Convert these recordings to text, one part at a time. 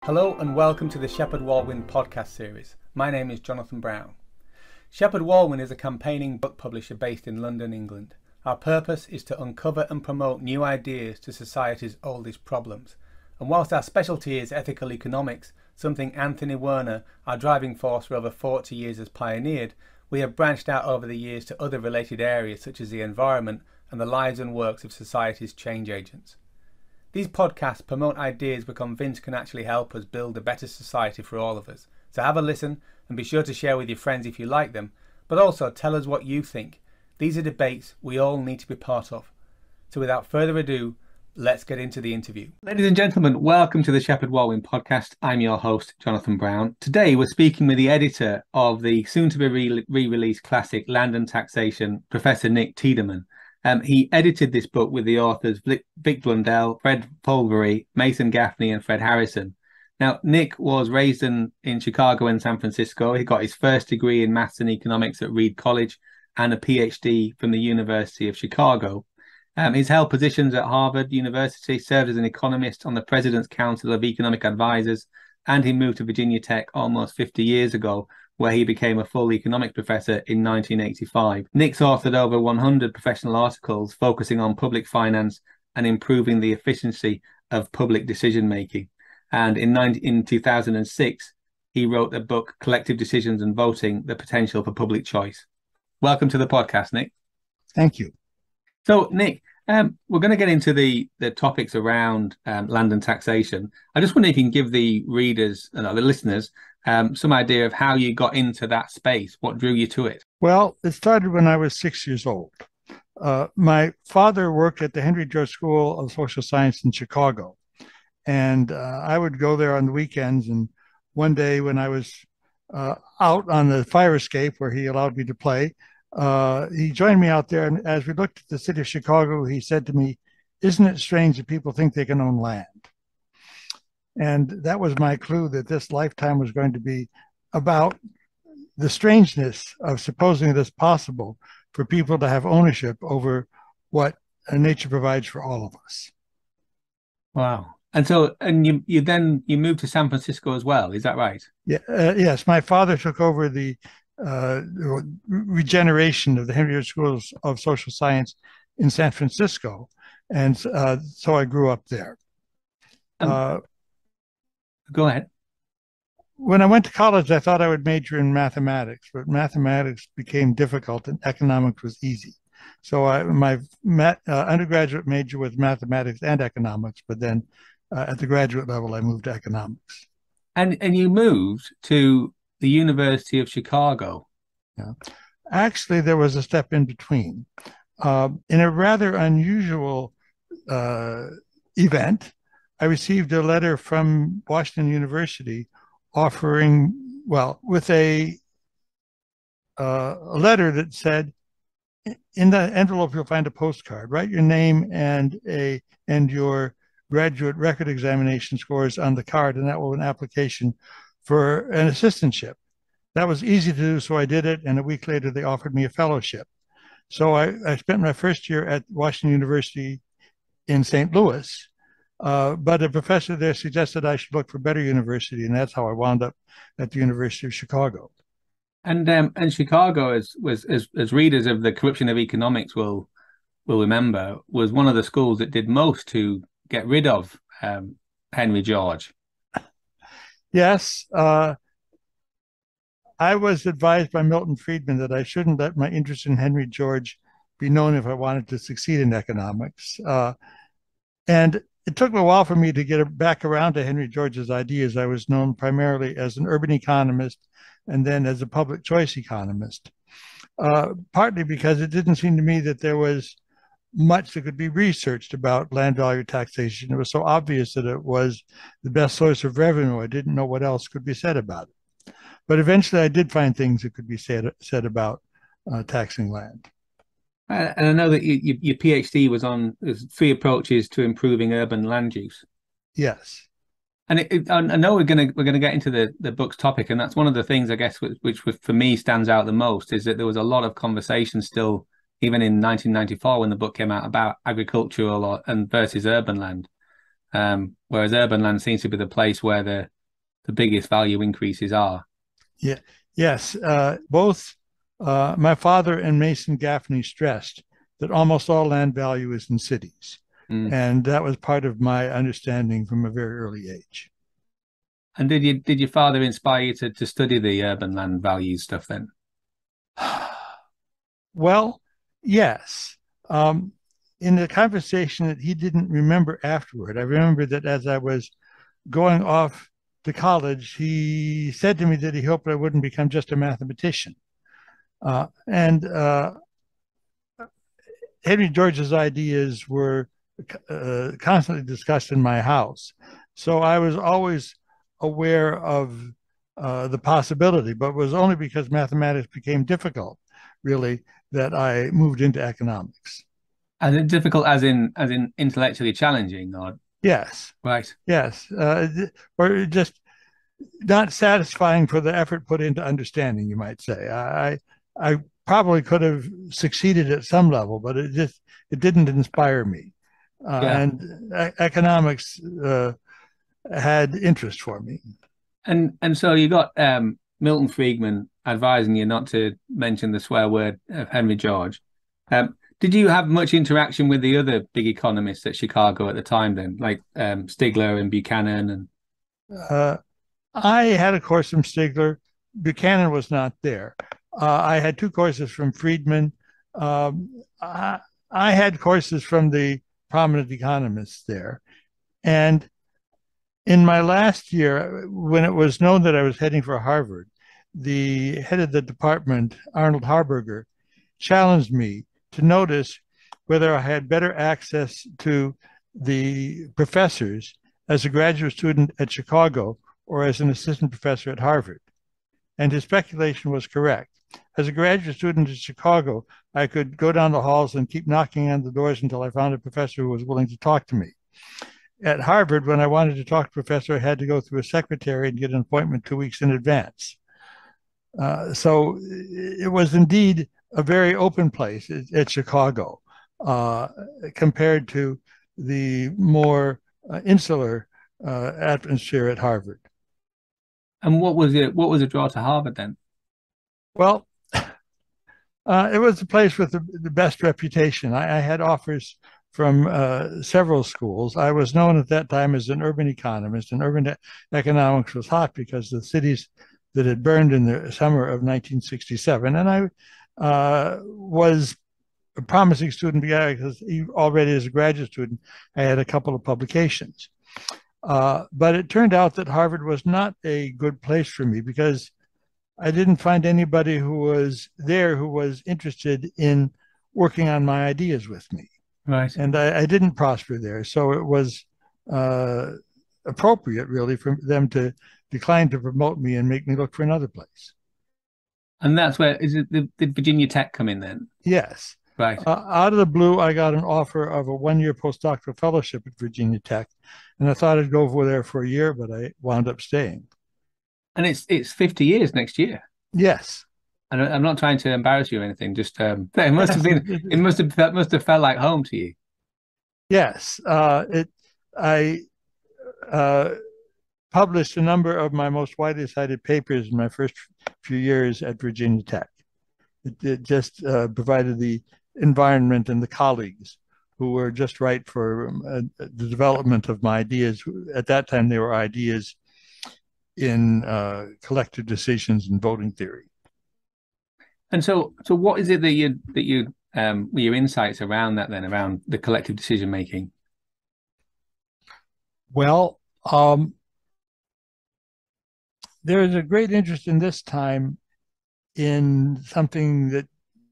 Hello and welcome to the Shepheard-Walwyn podcast series. My name is Jonathan Brown. Shepheard-Walwyn is a campaigning book publisher based in London, England. Our purpose is to uncover and promote new ideas to society's oldest problems. And whilst our specialty is ethical economics, something Anthony Werner, our driving force for over 40 years, has pioneered, we have branched out over the years to other related areas such as the environment and the lives and works of society's change agents. These podcasts promote ideas we're convinced can actually help us build a better society for all of us. So have a listen and be sure to share with your friends if you like them, but also tell us what you think. These are debates we all need to be part of. So without further ado, let's get into the interview. Ladies and gentlemen, welcome to the Shepheard-Walwyn podcast. I'm your host, Jonathan Brown. Today we're speaking with the editor of the soon-to-be re-released classic Land and Taxation, Professor Nick Tideman. He edited this book with the authors Vic Blundell, Fred Foldvary, Mason Gaffney and Fred Harrison. Now, Nick was raised in Chicago and San Francisco. He got his first degree in maths and economics at Reed College and a PhD from the University of Chicago. He's held positions at Harvard University, served as an economist on the President's Council of Economic Advisors, and he moved to Virginia Tech almost 50 years ago, where he became a full economics professor in 1985. Nick's authored over 100 professional articles focusing on public finance and improving the efficiency of public decision-making. And in 2006, he wrote a book, Collective Decisions and Voting, The Potential for Public Choice. Welcome to the podcast, Nick. Thank you. So, Nick, we're going to get into the topics around land and taxation. I just wonder if you can give the readers and the listeners some idea of how you got into that space. What drew you to it? Well, it started when I was 6 years old. My father worked at the Henry George School of Social Science in Chicago, and I would go there on the weekends. And one day when I was out on the fire escape where he allowed me to play, he joined me out there. And as we looked at the city of Chicago, he said to me, "Isn't it strange that people think they can own land?" And that was my clue that this lifetime was going to be about the strangeness of supposing it is possible for people to have ownership over what nature provides for all of us. Wow. And so, and you moved to San Francisco as well, is that right? Yeah. Yes. My father took over the regeneration of the Henry George School of Social Science in San Francisco. And so I grew up there. Go ahead. When I went to college, I thought I would major in mathematics, but mathematics became difficult and economics was easy. So my undergraduate major was mathematics and economics, but then at the graduate level, I moved to economics. And you moved to the University of Chicago. Yeah. Actually, there was a step in between. In a rather unusual event, I received a letter from Washington University offering, with a letter that said, in the envelope you'll find a postcard. Write your name and your graduate record examination scores on the card, and that will be an application for an assistantship. That was easy to do, so I did it, and a week later they offered me a fellowship. So I spent my first year at Washington University in St. Louis. But a professor there suggested I should look for a better university, and that's how I wound up at the University of Chicago. And Chicago, as readers of The Corruption of Economics will remember, was one of the schools that did most to get rid of Henry George. Yes. I was advised by Milton Friedman that I shouldn't let my interest in Henry George be known if I wanted to succeed in economics. And it took a while for me to get back around to Henry George's ideas. I was known primarily as an urban economist and then as a public choice economist, partly because it didn't seem to me that there was much that could be researched about land value taxation. It was so obvious that it was the best source of revenue. I didn't know what else could be said about it. But eventually I did find things that could be said about taxing land. And I know that your PhD was on three approaches to improving urban land use. Yes. And I know we're gonna get into the book's topic, and that's one of the things I guess which for me stands out the most is that there was a lot of conversation still, even in 1994 when the book came out, about agricultural and versus urban land, whereas urban land seems to be the place where the biggest value increases are. Yeah, yes. Both my father and Mason Gaffney stressed that almost all land value is in cities. And that was part of my understanding from a very early age. And did your father inspire you to study the urban land value stuff then? Well, yes. In the conversation that he didn't remember afterward, I remember that as I was going off to college, he said to me that he hoped I wouldn't become just a mathematician. And Henry George's ideas were constantly discussed in my house. So I was always aware of the possibility, but it was only because mathematics became difficult, really, that I moved into economics. As difficult as in intellectually challenging, or yes, right? Yes, or just not satisfying for the effort put into understanding, you might say. I probably could have succeeded at some level, but it didn't inspire me. And economics had interest for me. And so you got Milton Friedman advising you not to mention the swear word of Henry George. Did you have much interaction with the other big economists at Chicago at the time then, like Stigler and Buchanan? And I had a course from Stigler. Buchanan was not there. I had two courses from Friedman. I had courses from the prominent economists there. And in my last year, when it was known that I was heading for Harvard, the head of the department, Arnold Harburger, challenged me to notice whether I had better access to the professors as a graduate student at Chicago or as an assistant professor at Harvard. And his speculation was correct. As a graduate student at Chicago, I could go down the halls and keep knocking on the doors until I found a professor who was willing to talk to me. At Harvard, when I wanted to talk to a professor, I had to go through a secretary and get an appointment 2 weeks in advance. So it was indeed a very open place at Chicago compared to the more insular atmosphere at Harvard. And what was it? What was a draw to Harvard then? Well, it was a place with the best reputation. I had offers from several schools. I was known at that time as an urban economist, and urban economics was hot because the cities that had burned in the summer of 1967. And I was a promising student because already as a graduate student, I had a couple of publications. But it turned out that Harvard was not a good place for me because I didn't find anybody who was there who was interested in working on my ideas with me. Right. And I didn't prosper there. So it was appropriate, really, for them to decline to promote me and make me look for another place. And that's where, did Virginia Tech come in then? Yes. Right. Out of the blue, I got an offer of a one-year postdoctoral fellowship at Virginia Tech. And I thought I'd go over there for a year, but I wound up staying. And it's 50 years next year. Yes. And I'm not trying to embarrass you or anything. Just it must have been. It must have felt like home to you. Yes. I published a number of my most widely cited papers in my first few years at Virginia Tech. It just provided the environment and the colleagues who were just right for the development of my ideas. At that time, they were ideas in collective decisions and voting theory. And so what is it that you your insights around that then, around the collective decision making? Well, there is a great interest in this time in something that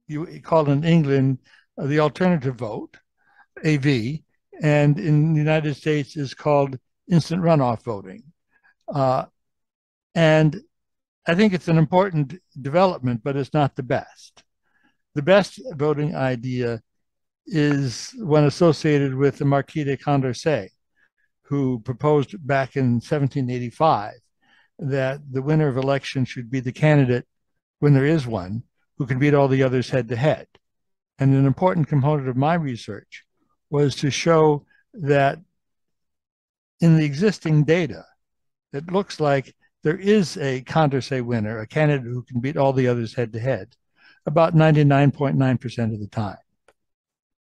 you call in England the alternative vote, AV, and in the United States is called instant runoff voting. And I think it's an important development, but it's not the best. The best voting idea is one associated with the Marquis de Condorcet, who proposed back in 1785 that the winner of election should be the candidate, when there is one, who can beat all the others head to head. And an important component of my research was to show that in the existing data, it looks like there is a Condorcet winner, a candidate who can beat all the others head to head, about 99.9% of the time.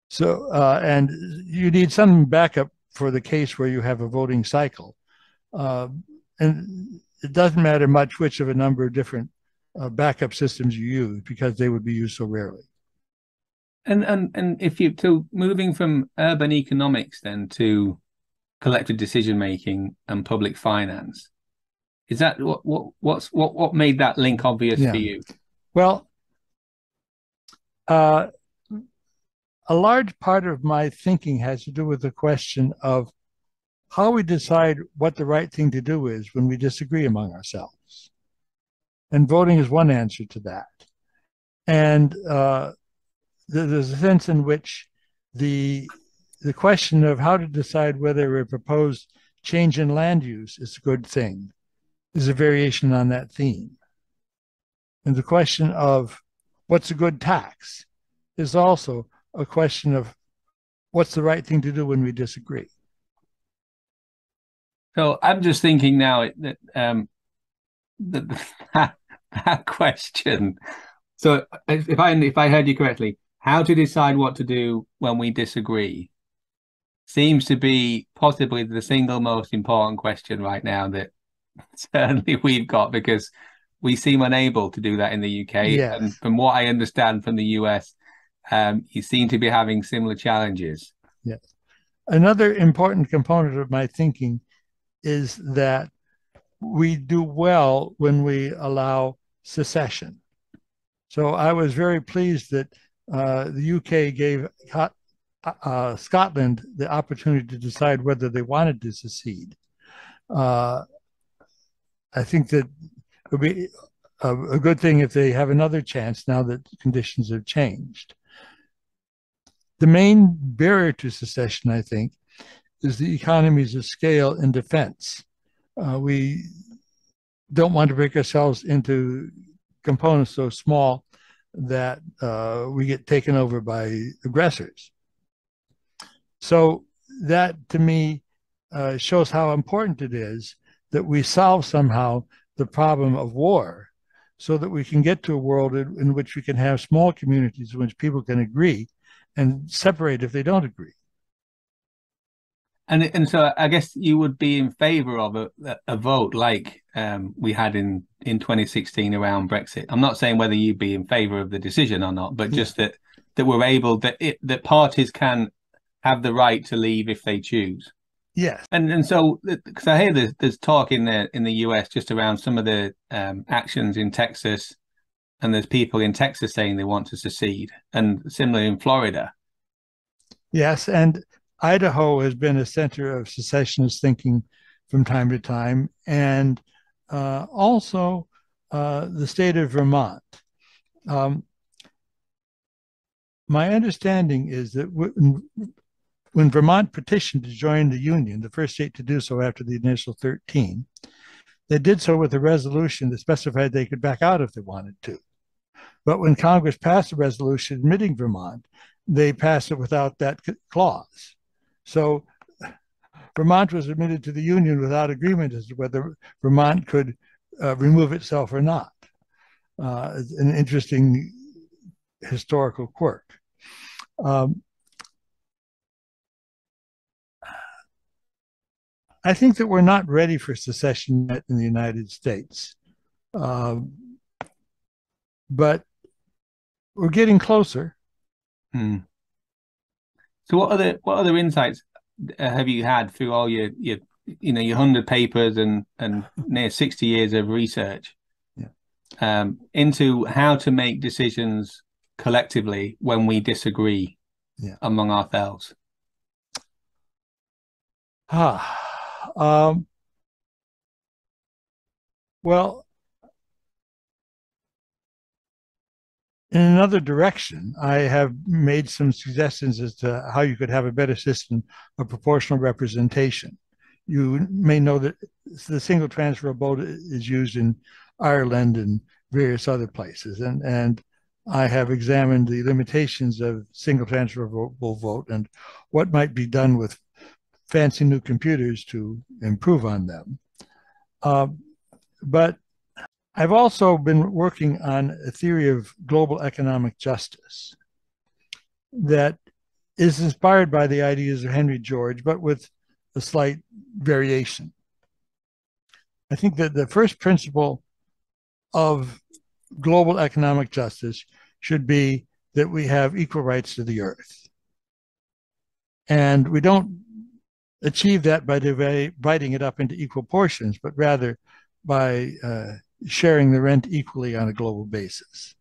So, and you need some backup for the case where you have a voting cycle. And it doesn't matter much which of a number of different backup systems you use, because they would be used so rarely. And if you, so moving from urban economics then to collective decision making and public finance, is that what made that link obvious for you? Well, a large part of my thinking has to do with the question of how we decide what the right thing to do is when we disagree among ourselves. And voting is one answer to that. And there's a sense in which the question of how to decide whether a proposed change in land use is a good thing is a variation on that theme. And the question of what's a good tax is also a question of what's the right thing to do when we disagree. So I'm just thinking now that that question. So if I heard you correctly, how to decide what to do when we disagree seems to be possibly the single most important question right now that certainly we've got, because we seem unable to do that in the UK. Yes. And from what I understand from the US, you seem to be having similar challenges. Yes. Another important component of my thinking is that we do well when we allow secession. So I was very pleased that the UK gave Scotland the opportunity to decide whether they wanted to secede. I think that it would be a good thing if they have another chance now that conditions have changed. The main barrier to secession, I think, is the economies of scale in defense. We don't want to break ourselves into components so small that we get taken over by aggressors. So that, to me, shows how important it is that we solve somehow the problem of war, so that we can get to a world in which we can have small communities in which people can agree and separate if they don't agree. And so I guess you would be in favor of a vote like we had in 2016 around Brexit. I'm not saying whether you'd be in favor of the decision or not, but just that we're able, that parties can have the right to leave if they choose. Yes. And so, because I hear there's talk in the US just around some of the actions in Texas, and there's people in Texas saying they want to secede, and similarly in Florida. Yes, and Idaho has been a center of secessionist thinking from time to time, and also the state of Vermont. My understanding is that when Vermont petitioned to join the Union, the first state to do so after the initial 13, they did so with a resolution that specified they could back out if they wanted to. But when Congress passed a resolution admitting Vermont, they passed it without that clause. So Vermont was admitted to the Union without agreement as to whether Vermont could remove itself or not. An interesting historical quirk. I think that we're not ready for secession yet in the United States, but we're getting closer. So what other insights have you had through all your 100 papers and near 60 years of research into how to make decisions collectively when we disagree among ourselves? Well, in another direction, I have made some suggestions as to how you could have a better system of proportional representation. You may know that the single transferable vote is used in Ireland and various other places, and I have examined the limitations of single transferable vote and what might be done with fancy new computers to improve on them. But I've also been working on a theory of global economic justice that is inspired by the ideas of Henry George, but with a slight variation. I think that the first principle of global economic justice should be that we have equal rights to the earth. And we don't achieve that by dividing it up into equal portions, but rather by sharing the rent equally on a global basis.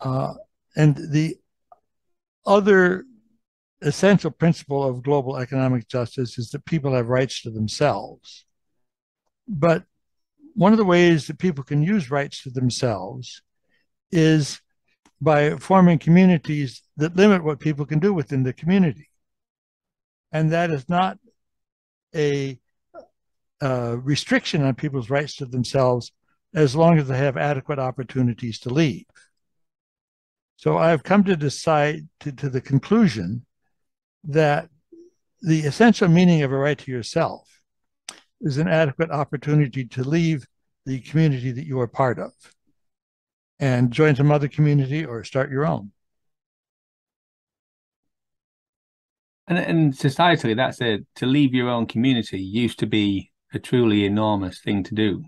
And the other essential principle of global economic justice is that people have rights to themselves. But one of the ways that people can use rights to themselves is by forming communities that limit what people can do within the community. And that is not a restriction on people's rights to themselves as long as they have adequate opportunities to leave. So I've come to decide to the conclusion that the essential meaning of a right to yourself is an adequate opportunity to leave the community that you are part of and join some other community or start your own. And societally, to leave your own community used to be a truly enormous thing to do,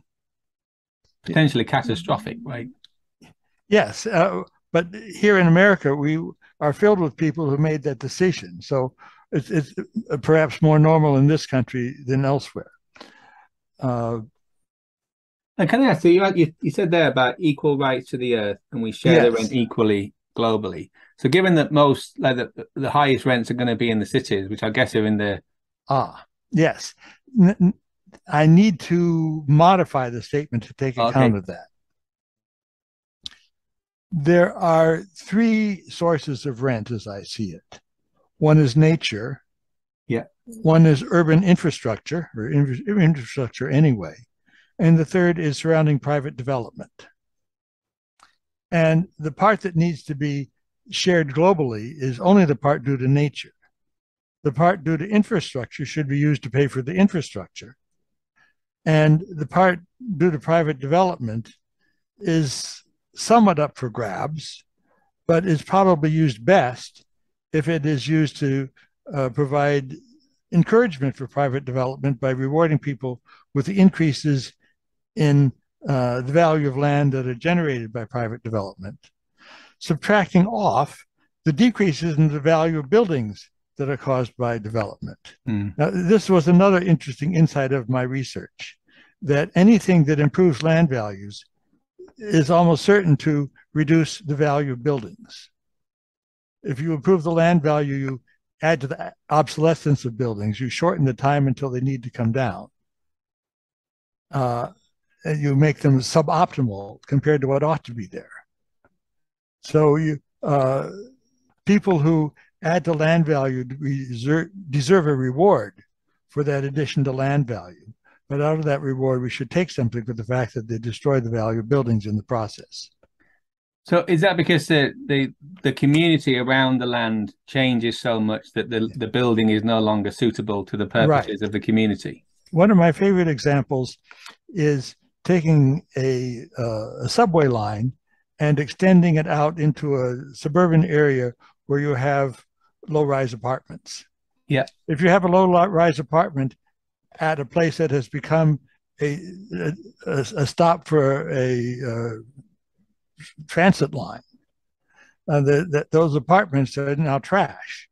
potentially catastrophic, right? Yes, but here in America, we are filled with people who made that decision. So it's perhaps more normal in this country than elsewhere. And can I ask you said there about equal rights to the earth, and we share the rent equally globally. So given that most, like the highest rents are going to be in the cities, which I guess are in the... Yes. I need to modify the statement to take account of that. There are three sources of rent as I see it. One is nature. Yeah. One is urban infrastructure, or infrastructure anyway. And the third is surrounding private development. And the part that needs to be shared globally is only the part due to nature. The part due to infrastructure should be used to pay for the infrastructure. And the part due to private development is somewhat up for grabs, but is probably used best if it is used to provide encouragement for private development by rewarding people with the increases in the value of land that are generated by private development, subtracting off the decreases in the value of buildings that are caused by development. Now, this was another interesting insight of my research, that anything that improves land values is almost certain to reduce the value of buildings. If you improve the land value, you add to the obsolescence of buildings, you shorten the time until they need to come down. And you make them suboptimal compared to what ought to be there. So people who add to land value deserve a reward for that addition to land value. But out of that reward, we should take something for the fact that they destroy the value of buildings in the process. So is that because the community around the land changes so much that the building is no longer suitable to the purposes of the community? One of my favorite examples is taking a subway line and extending it out into a suburban area where you have low-rise apartments. Yeah. If you have a low-rise apartment at a place that has become a stop for a transit line, those apartments are now trash.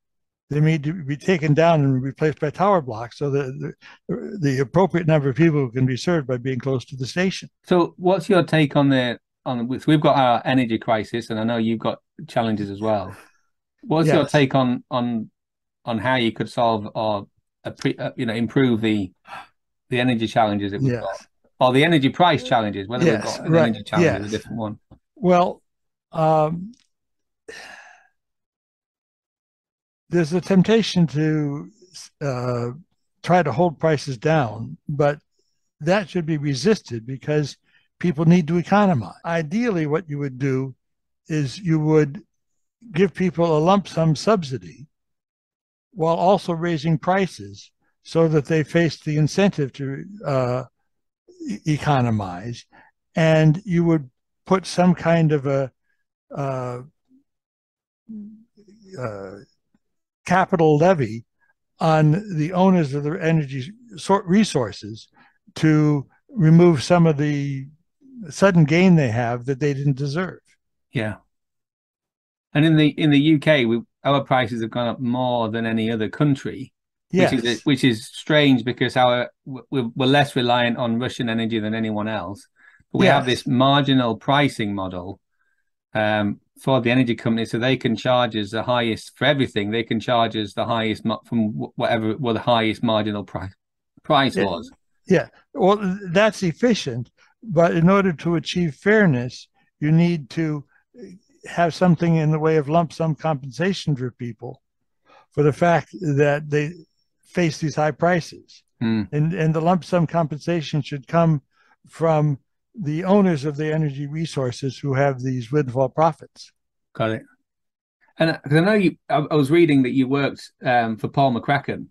They need to be taken down and replaced by tower blocks so that the appropriate number of people can be served by being close to the station. So what's your take on we've got our energy crisis, and I know you've got challenges as well. What's your take on how you could solve or improve the energy challenges that we've got, or the energy price challenges, whether we've got an energy challenge or a different one? Well, there's a temptation to try to hold prices down, but that should be resisted because people need to economize. Ideally, what you would do is you would give people a lump sum subsidy while also raising prices so that they face the incentive to economize, and you would put some kind of a uh, uh, capital levy on the owners of the energy resources to remove some of the sudden gain they have that they didn't deserve. Yeah. And in the UK, our prices have gone up more than any other country, Yes. which is strange because we're less reliant on Russian energy than anyone else. But we have Yes. this marginal pricing model for the energy companies, so they can charge us the highest for everything. They can charge us the highest from whatever the highest marginal price Yeah. was. Yeah. Well, that's efficient, but in order to achieve fairness, you need to have something in the way of lump sum compensation for people for the fact that they face these high prices. And the lump sum compensation should come from the owners of the energy resources who have these windfall profits. Got it. And because I know I was reading that you worked for Paul McCracken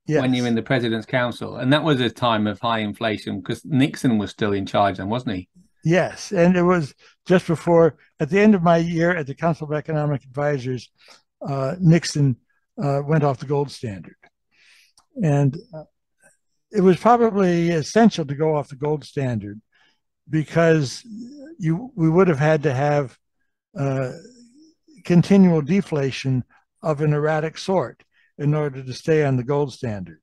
when you were in Yes. the President's Council, and that was a time of high inflation because Nixon was still in charge then, wasn't he? Yes. And it was just before, at the end of my year at the Council of Economic Advisors, Nixon went off the gold standard. And it was probably essential to go off the gold standard because we would have had to have continual deflation of an erratic sort in order to stay on the gold standard.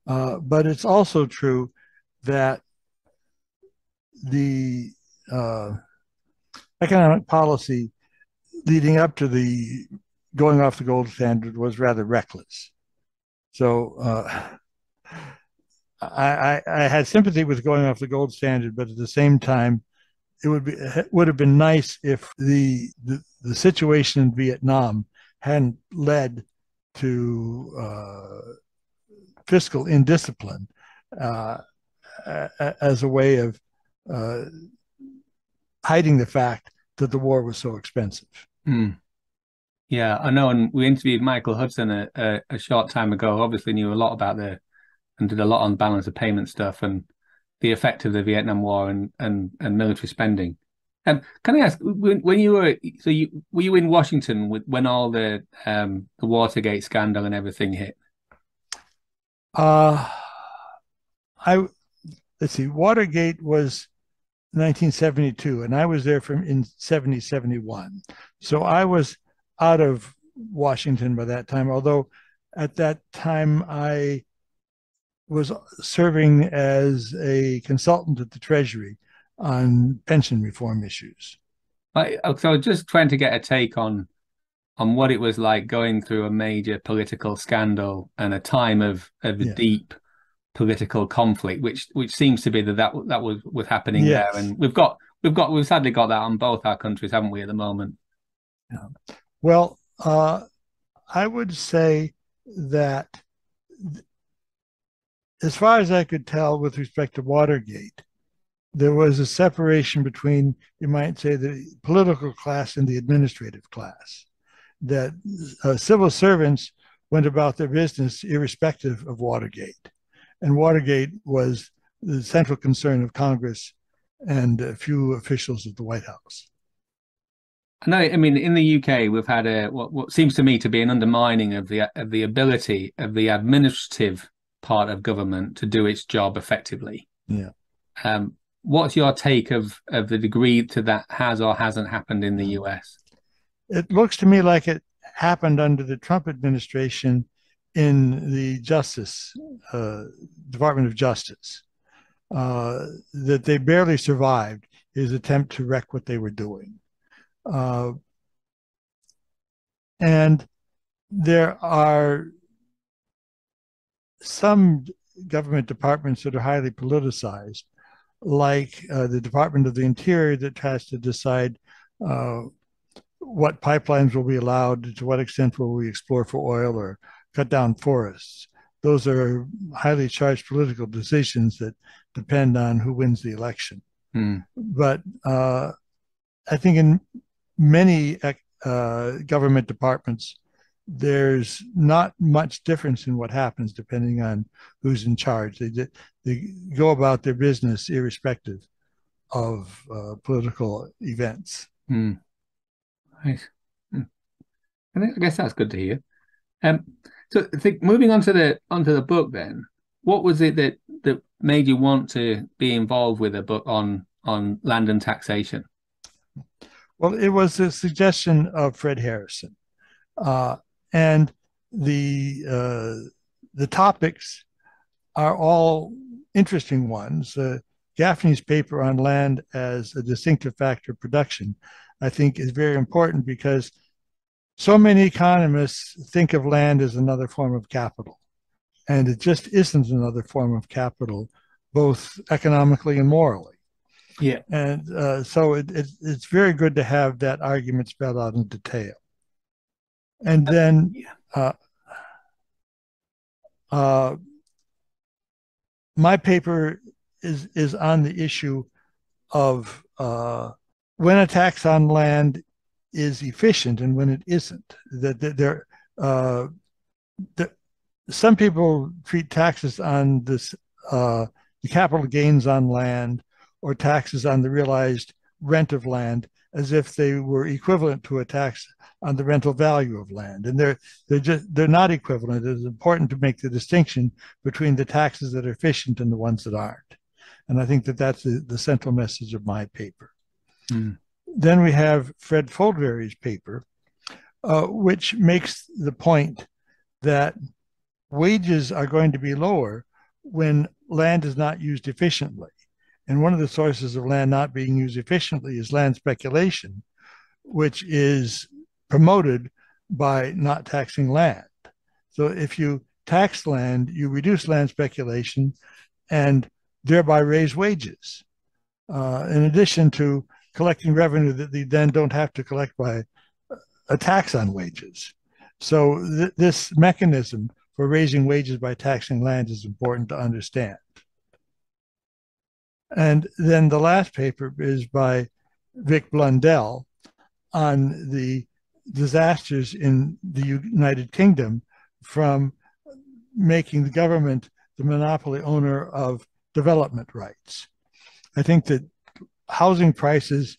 But it's also true that the economic policy leading up to the going off the gold standard was rather reckless. So I had sympathy with going off the gold standard, but at the same time, would have been nice if the situation in Vietnam hadn't led to fiscal indiscipline as a way of hiding the fact that the war was so expensive. Yeah, I know. And we interviewed Michael Hudson a short time ago. Obviously, knew a lot about and did a lot on balance of payment stuff and the effect of the Vietnam War and military spending. Can I ask, when you were were you in Washington when all the Watergate scandal and everything hit? I let's see, Watergate was 1972, and I was there in 71. So I was out of Washington by that time, although at that time I was serving as a consultant at the Treasury on pension reform issues. So I was just trying to get a take on what it was like going through a major political scandal and a time of deep political conflict, which seems to be that was happening there, and we've sadly got that on both our countries, haven't we, at the moment? Yeah. Well, I would say that as far as I could tell with respect to Watergate, there was a separation between, you might say, the political class and the administrative class, that civil servants went about their business irrespective of Watergate. And Watergate was the central concern of Congress and a few officials at the White House. No, I mean, in the UK, we've had what seems to me to be an undermining of the ability of the administrative part of government to do its job effectively. Yeah. What's your take of the degree to that has or hasn't happened in the US? It looks to me like it happened under the Trump administration in the Department of Justice, that they barely survived his attempt to wreck what they were doing. And there are some government departments that are highly politicized, like the Department of the Interior, that has to decide what pipelines will be allowed, to what extent will we explore for oil or cut down forests. Those are highly charged political decisions that depend on who wins the election. But I think in many government departments, there's not much difference in what happens depending on who's in charge. They go about their business irrespective of political events. Mm. Nice. Mm. I guess that's good to hear. So I think moving on to the book then, what was it that made you want to be involved with a book on land and taxation? Well, it was a suggestion of Fred Harrison, and the topics are all interesting ones. Gaffney's paper on land as a distinctive factor of production, I think, is very important because so many economists think of land as another form of capital, and it just isn't another form of capital, both economically and morally. Yeah. And so it's very good to have that argument spelled out in detail. And then my paper is on the issue of when a tax on land is efficient and when it isn't. Some people treat taxes on this the capital gains on land or taxes on the realized rent of land as if they were equivalent to a tax on the rental value of land, and they're not equivalent. It's important to make the distinction between the taxes that are efficient and the ones that aren't, and I think that that's the central message of my paper. Mm. Then we have Fred Foldvary's paper, which makes the point that wages are going to be lower when land is not used efficiently. And one of the sources of land not being used efficiently is land speculation, which is promoted by not taxing land. So if you tax land, you reduce land speculation and thereby raise wages, in addition to collecting revenue that they then don't have to collect by a tax on wages. So this mechanism for raising wages by taxing land is important to understand. And then the last paper is by Vic Blundell on the disasters in the United Kingdom from making the government the monopoly owner of development rights. I think that housing prices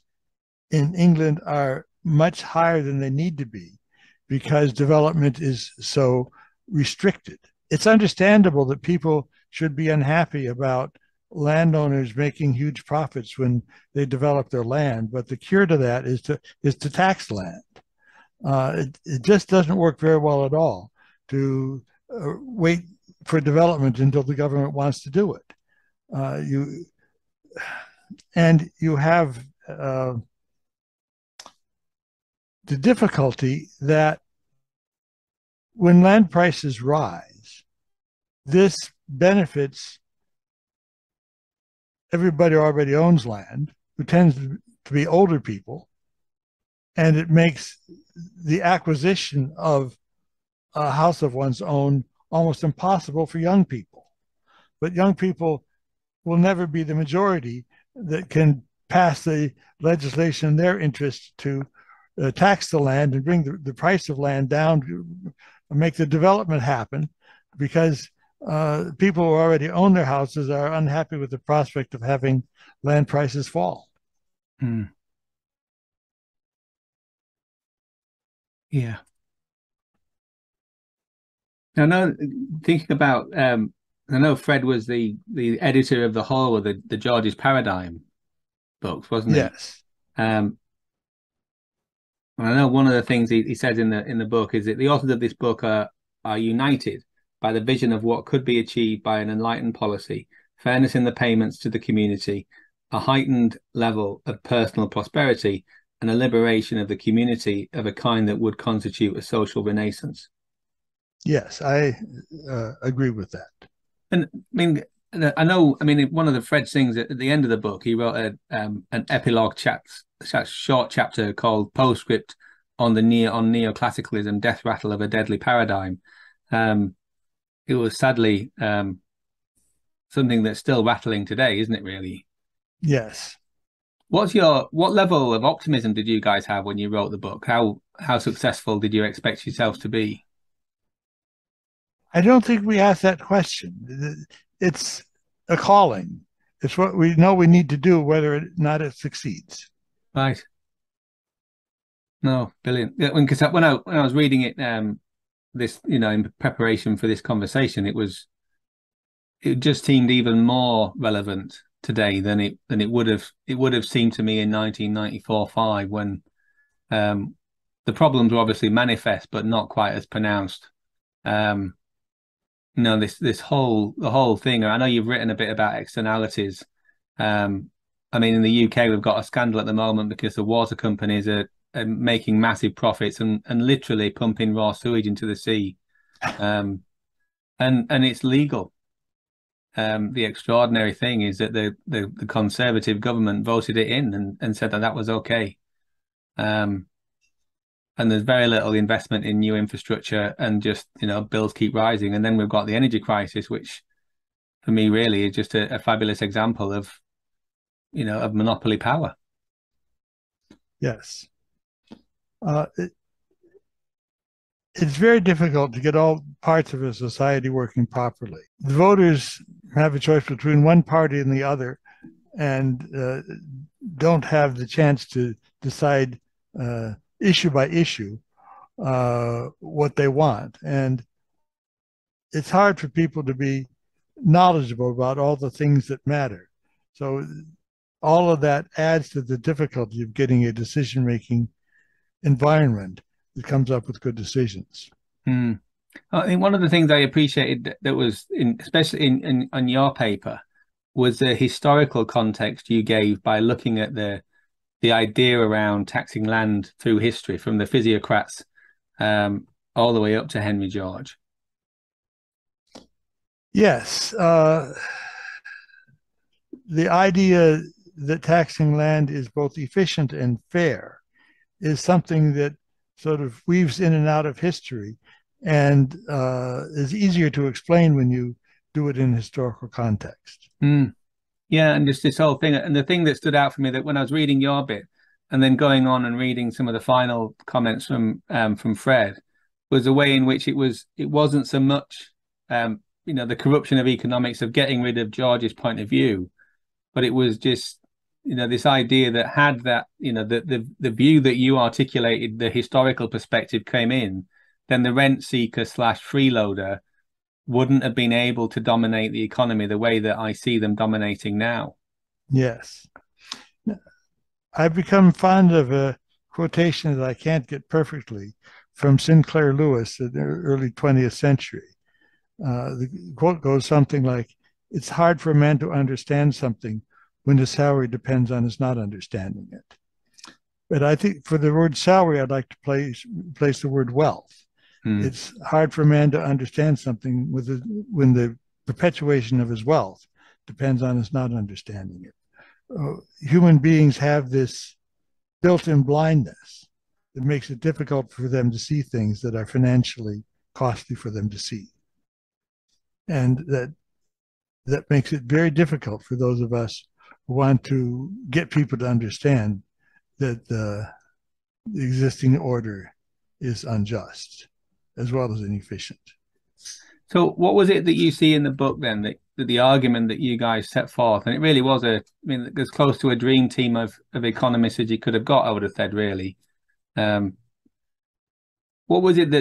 in England are much higher than they need to be because development is so restricted. It's understandable that people should be unhappy about landowners making huge profits when they develop their land, but the cure to that is to tax land. It just doesn't work very well at all to wait for development until the government wants to do it. You have the difficulty that when land prices rise, this benefits everybody who already owns land, who tends to be older people, and it makes the acquisition of a house of one's own almost impossible for young people. But young people will never be the majority that can pass the legislation in their interest to tax the land and bring the price of land down to make the development happen, because people who already own their houses are unhappy with the prospect of having land prices fall. Mm. Yeah. Now, thinking about, I know Fred was the editor of the whole of the George's Paradigm books, wasn't he? Yes. And I know one of the things he says in the book is that the authors of this book are united by the vision of what could be achieved by an enlightened policy, fairness in the payments to the community, a heightened level of personal prosperity, and a liberation of the community of a kind that would constitute a social renaissance. Yes, I agree with that. And I mean, I know. I mean, one of the Fred things at the end of the book, he wrote an epilogue short chapter called "Postscript on Neoclassicalism: Death Rattle of a Deadly Paradigm." It was sadly something that's still rattling today, isn't it? Really? Yes. What level of optimism did you guys have when you wrote the book? How successful did you expect yourselves to be? I don't think we ask that question. It's a calling. It's what we know we need to do, whether or not it succeeds. Right. No, brilliant. Yeah, because when I was reading it, this in preparation for this conversation, it just seemed even more relevant today than it would have seemed to me in 1994-5 when the problems were obviously manifest but not quite as pronounced. This whole thing. I know you've written a bit about externalities. I mean, in the UK, we've got a scandal at the moment because the water companies are making massive profits and literally pumping raw sewage into the sea, and it's legal. The extraordinary thing is that the Conservative government voted it in and said that that was okay. And there's very little investment in new infrastructure, and just bills keep rising. And then we've got the energy crisis, which for me really is just a fabulous example of of monopoly power. Yes. It's very difficult to get all parts of a society working properly. The voters have a choice between one party and the other, and don't have the chance to decide issue by issue what they want. And it's hard for people to be knowledgeable about all the things that matter. So all of that adds to the difficulty of getting a decision-making environment that comes up with good decisions. I think one of the things I appreciated that was especially in on your paper was the historical context you gave by looking at the idea around taxing land through history, from the physiocrats all the way up to Henry George. Yes. The idea that taxing land is both efficient and fair is something that sort of weaves in and out of history, and is easier to explain when you do it in historical context. Yeah, and just this whole thing. And the thing that stood out for me, that when I was reading your bit and then going on and reading some of the final comments from Fred, was the way in which it wasn't so much the corruption of economics, of getting rid of George's point of view, but it was just this idea that had that the view that you articulated, the historical perspective came in, then the rent seeker / freeloader wouldn't have been able to dominate the economy the way that I see them dominating now. Yes. I've become fond of a quotation that I can't get perfectly from Sinclair Lewis in the early 20th century. The quote goes something like, "It's hard for a man to understand something when his salary depends on his not understanding it." But I think for the word salary, I'd like to place the word wealth. It's hard for a man to understand something when the perpetuation of his wealth depends on his not understanding it. Human beings have this built-in blindness that makes it difficult for them to see things that are financially costly for them to see. And that makes it very difficult for those of us who want to get people to understand that the existing order is unjust as well as inefficient. So what was it that you see in the book then, that the argument that you guys set forth? And it really was as close to a dream team of economists as you could have got, I would have said, really. What was it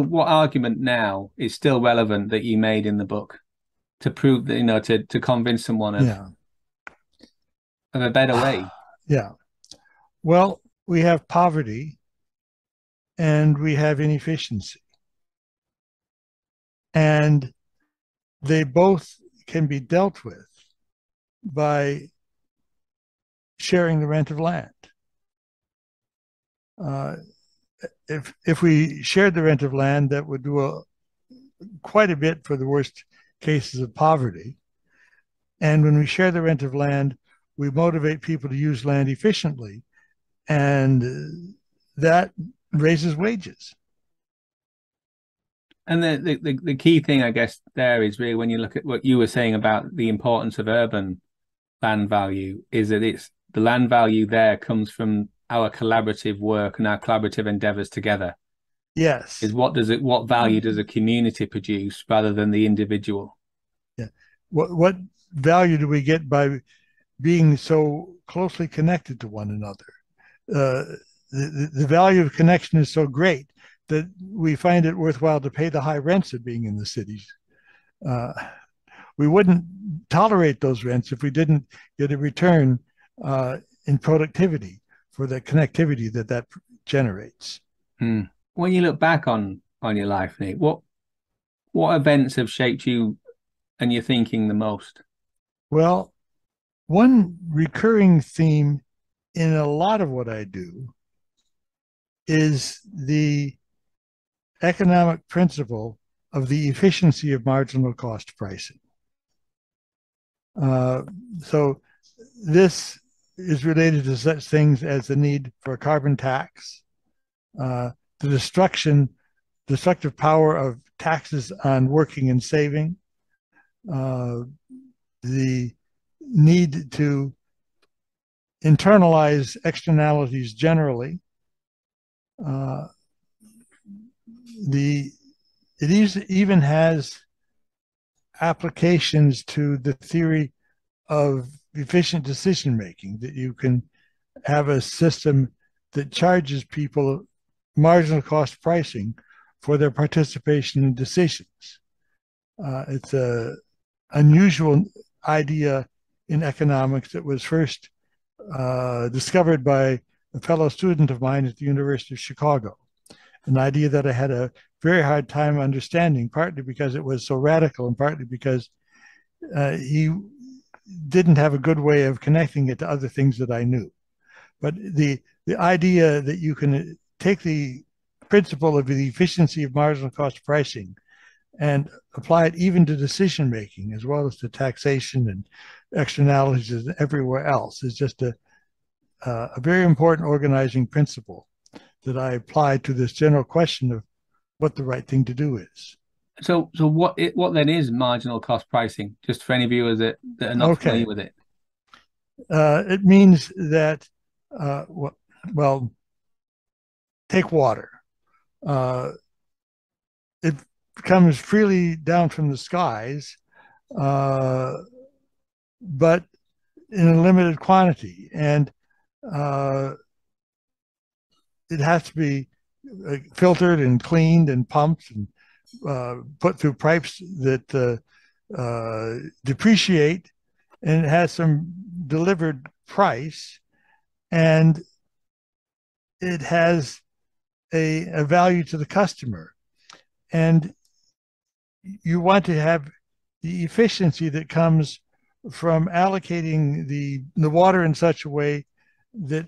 what argument now is still relevant that you made in the book to prove that, to convince someone of a better way? Yeah. Well, we have poverty and we have inefficiency. And they both can be dealt with by sharing the rent of land. If we shared the rent of land, that would do quite a bit for the worst cases of poverty. And when we share the rent of land, we motivate people to use land efficiently, and that raises wages. And the key thing, I guess, there is really when you look at what you were saying about the importance of urban land value, is that the land value there comes from our collaborative work and our collaborative endeavors together. Yes. Is what value does a community produce rather than the individual? Yeah. What value do we get by being so closely connected to one another? The value of connection is so great that we find it worthwhile to pay the high rents of being in the cities. We wouldn't tolerate those rents if we didn't get a return in productivity for the connectivity that generates. When you look back on your life, Nick, what events have shaped you and your thinking the most? Well, one recurring theme in a lot of what I do is the economic principle of the efficiency of marginal cost pricing. So this is related to such things as the need for a carbon tax, the destructive power of taxes on working and saving, the need to internalize externalities generally. It even has applications to the theory of efficient decision making, that you can have a system that charges people marginal cost pricing for their participation in decisions. It's an unusual idea in economics that was first discovered by a fellow student of mine at the University of Chicago, an idea that I had a very hard time understanding, partly because it was so radical and partly because he didn't have a good way of connecting it to other things that I knew. But the idea that you can take the principle of the efficiency of marginal cost pricing and apply it even to decision making as well as to taxation and externalities and everywhere else is just a very important organizing principle that I apply to this general question of what the right thing to do is. So what then is marginal cost pricing? Just for any viewers that are not familiar with it. It means that take water. It comes freely down from the skies, but in a limited quantity, and it has to be filtered and cleaned and pumped and put through pipes that depreciate, and it has some delivered price, and it has a value to the customer. And you want to have the efficiency that comes from allocating the water in such a way that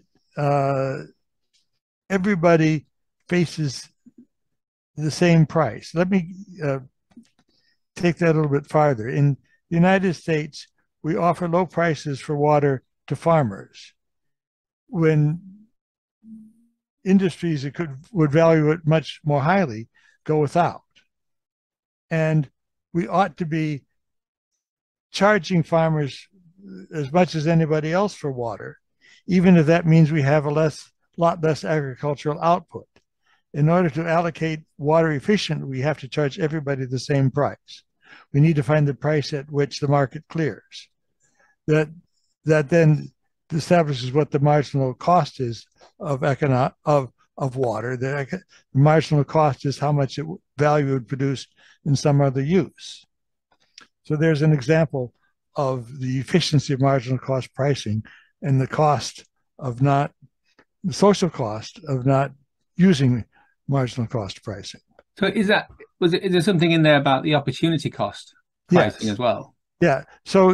everybody faces the same price. Let me take that a little bit farther. In the United States, we offer low prices for water to farmers when industries that would value it much more highly go without. And we ought to be charging farmers as much as anybody else for water, even if that means we have a lot less agricultural output. In order to allocate water efficiently, we have to charge everybody the same price. We need to find the price at which the market clears. That then establishes what the marginal cost is of water. The marginal cost is how much value it would produce in some other use. So there's an example of the efficiency of marginal cost pricing and the social cost of not using marginal cost pricing. So is there something in there about the opportunity cost pricing as well? Yeah. So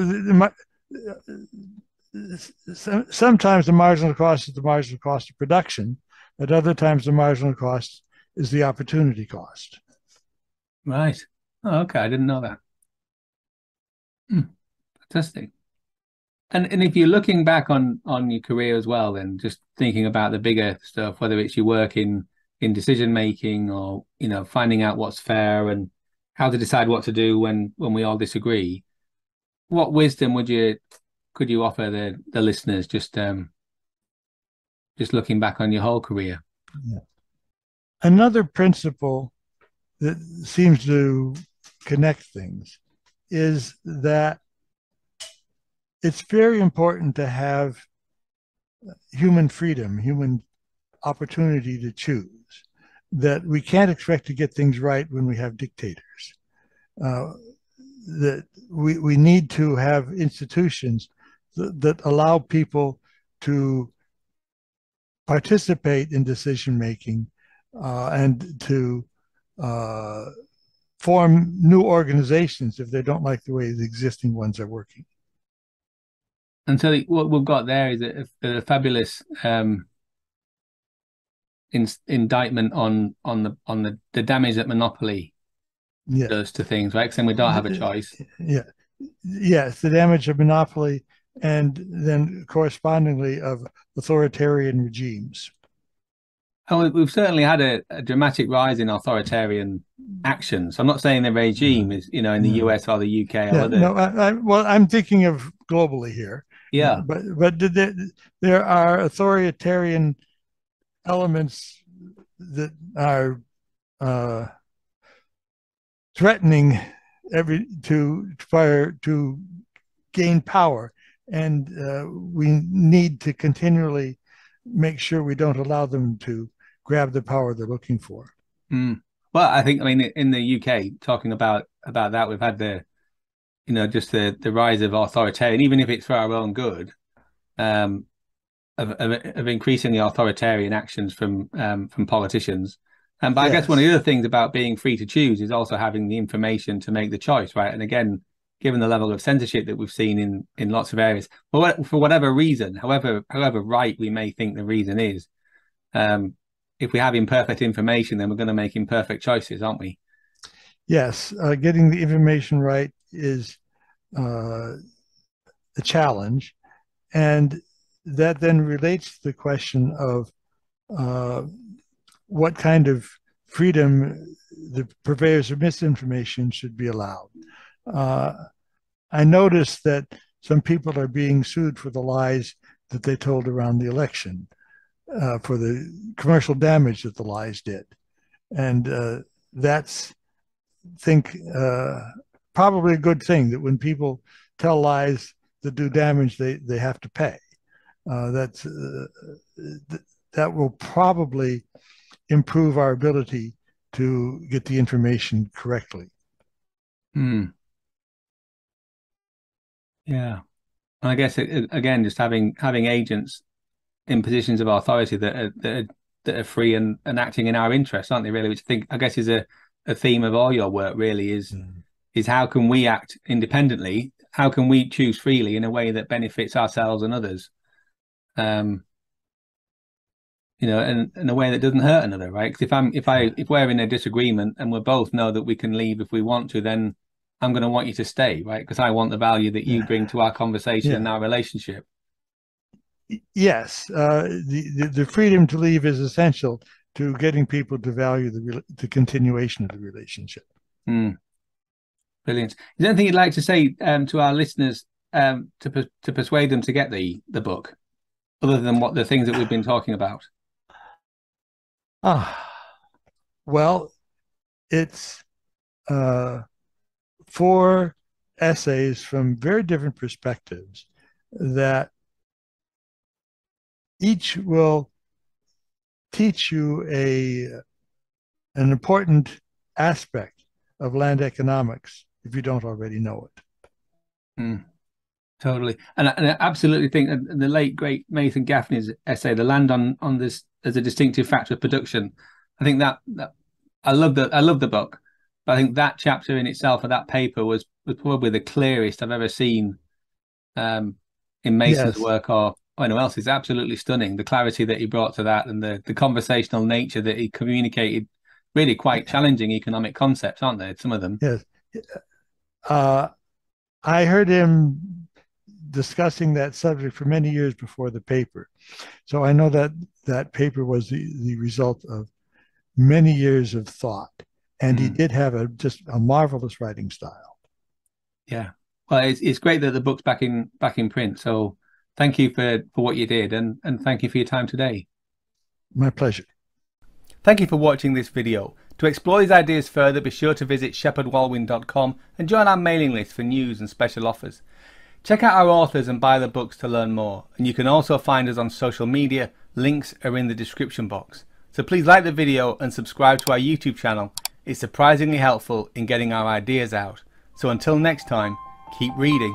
sometimes the marginal cost is the marginal cost of production. At other times, the marginal cost is the opportunity cost. Right. Oh, okay. I didn't know that. Fantastic. And if you're looking back on your career as well, then just thinking about the bigger stuff, whether it's your work in decision making or finding out what's fair and how to decide what to do when we all disagree, what wisdom would you could you offer the listeners just looking back on your whole career? Yeah. Another principle that seems to connect things is that it's very important to have human freedom, human opportunity to choose, that we can't expect to get things right when we have dictators. That we need to have institutions that allow people to participate in decision making and to form new organizations if they don't like the way the existing ones are working. And so what we've got there is a fabulous indictment on the damage that monopoly does to things, right? Because then we don't have a choice. Yeah. Yes, the damage of monopoly and then correspondingly of authoritarian regimes. And we've certainly had a dramatic rise in authoritarian actions. I'm not saying the regime is, in the US or the UK or other. No, well, I'm thinking of globally here. Yeah. But there are authoritarian elements that are threatening to gain power, and we need to continually make sure we don't allow them to grab the power they're looking for. Well, I mean, in the UK, talking about that, we've had just the rise of authoritarian, even if it's for our own good, of increasingly authoritarian actions from politicians. But I guess one of the other things about being free to choose is also having the information to make the choice, right? And again, given the level of censorship that we've seen in lots of areas, for whatever reason, however right we may think the reason is, if we have imperfect information, then we're going to make imperfect choices, aren't we? Yes, getting the information right is a challenge, and that then relates to the question of what kind of freedom the purveyors of misinformation should be allowed. I noticed that some people are being sued for the lies that they told around the election, for the commercial damage that the lies did. And that's, I think, probably a good thing, that when people tell lies that do damage, they have to pay. That will probably improve our ability to get the information correctly. Yeah. And I guess again, just having agents in positions of authority that are free and acting in our interests, aren't they? Really, which I guess is a theme of all your work. Really, is how can we act independently? How can we choose freely in a way that benefits ourselves and others? And in a way that doesn't hurt another, right? Because if we're in a disagreement and we both know that we can leave if we want to, then I'm going to want you to stay, right? Because I want the value that you bring to our conversation and our relationship. Yes, the freedom to leave is essential to getting people to value the continuation of the relationship. Brilliant. Is there anything you'd like to say to our listeners to persuade them to get the book, other than what the things that we've been talking about? Well, it's 4 essays from very different perspectives that each will teach you an important aspect of land economics if you don't already know it. Totally. And I absolutely think the late, great Nathan Gaffney's essay, The Land on this as a Distinctive Factor of Production, I think that I love the book, but I think that chapter in itself, or that paper, was probably the clearest I've ever seen in Mason's work or anyone else. Is absolutely stunning. The clarity that he brought to that, and the conversational nature that he communicated, really quite challenging economic concepts, aren't they? Some of them. Yes. I heard him discussing that subject for many years before the paper. So I know that paper was the result of many years of thought. And he did have just a marvelous writing style. Yeah. Well, it's great that the book's back in print. So thank you for what you did, and thank you for your time today. My pleasure. Thank you for watching this video. To explore these ideas further, be sure to visit Shepheard-Walwyn.com and join our mailing list for news and special offers. Check out our authors and buy the books to learn more. And you can also find us on social media. Links are in the description box. So please like the video and subscribe to our YouTube channel. It's surprisingly helpful in getting our ideas out. So until next time, keep reading.